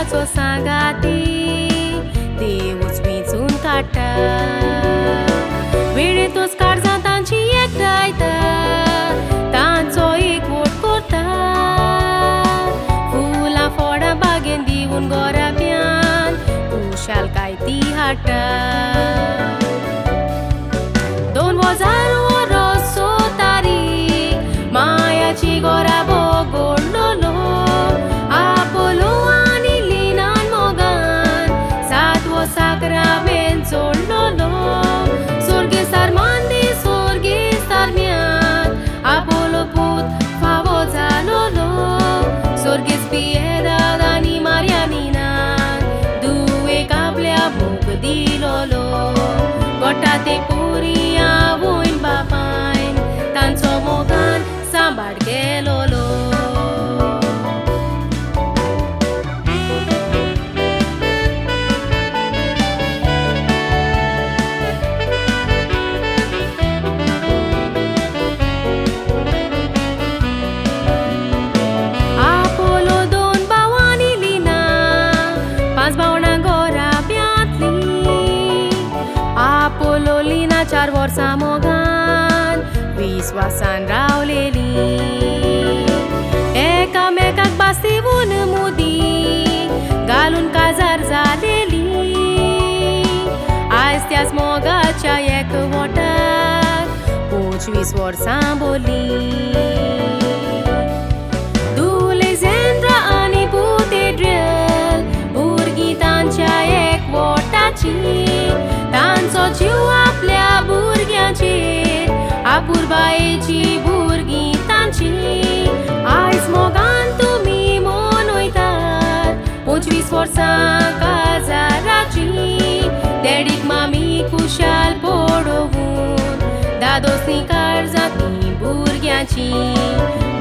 आयुष्याचो सांगाती देवूच वेंचून काडटा वेळेतूच काळजां तांची एकठांयता तांचो एकवोट करता फुलां फोडां बागेन दिवून गोराब्यान खुशालकाय ती हाडटा दोन हजार वरोस सोतारी मायाची गोरा बोगोडलोलो आपोलो आनी लिनान मोगान 7 वर्साक राबेन सोडलोलो सोर्गेस्तार मांदी सोर्गेस्तार म्यान आपोलो पूत फावो जालोलो सोर्गेस पियेदाद आनी मार्यानिनान दुवेक आपल्या मोग दिलोलो गोटा ते पुरी आवोयन बापायन तांचो मोगान सांबाळ केलोलो आपोलो 2 भावांनी लिना 5 भावणां गोराब्यांतली आपोलो लिना 4 वर्सां मोगान विस्वासान रावलेली एकामेकाक बासिवून मुदी घालून काजार जालेली आयज त्याच मोगाच्या एकवोटाक 25 वर्सां बोली दुलेजेंद्रा आनी बुतेड्रियल भुरगीं तांच्या एकवोटाची तांचो जीव आपल्या भुरग्यांचेर आपुरबायेची भुरगीं तांची आयज मोगान तुमी मनयतात 25 वर्सां काजाराची डॅडीक मामी खुशाल पडोवून दादोसनी काळजां तीं भुरग्यांची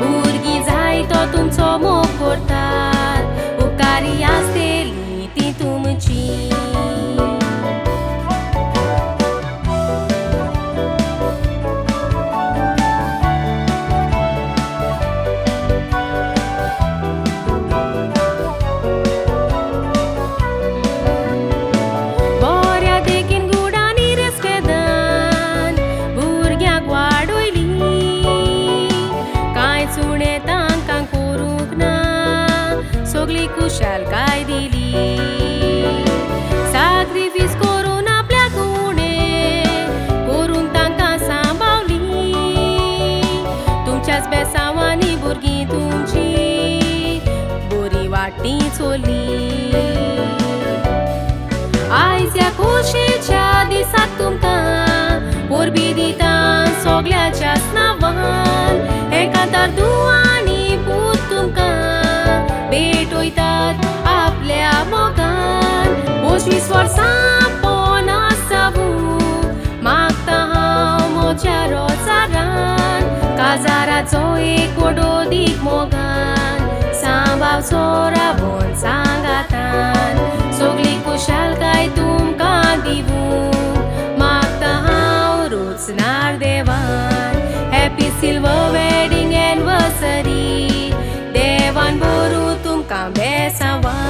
भुरगीं जाय तो तुमचो मोग करतात उपकारी आसतेली ती तुमची सगळी खुशालकाय दिली सॅक्रिफीस करून आपल्याक उणें करून तांकां सांबाळली तुमच्याच बेसांवांनी भुरगीं तुमची बरी वाटी चोरली आयज ह्या खोशेच्या दिसाक तुमकां परबी दिता सगळ्याच्याच नांवान एकांतार दुआनी पूत तुमकां भेटयतात आपल्या मोगान 25 वर्सां पोनास जावूं मागता हांव म्हज्या रोजारान काजाराचो एक वडोदीक मोगान सांबाळचो राबोन सांगातान सगळी खुशालकाय तुमकां दिवूं मागता हांव रोचनार देवान हॅपी सिल्वर वेडिंग एनिवर्सरी देवान बरो तुमकां बेसांवान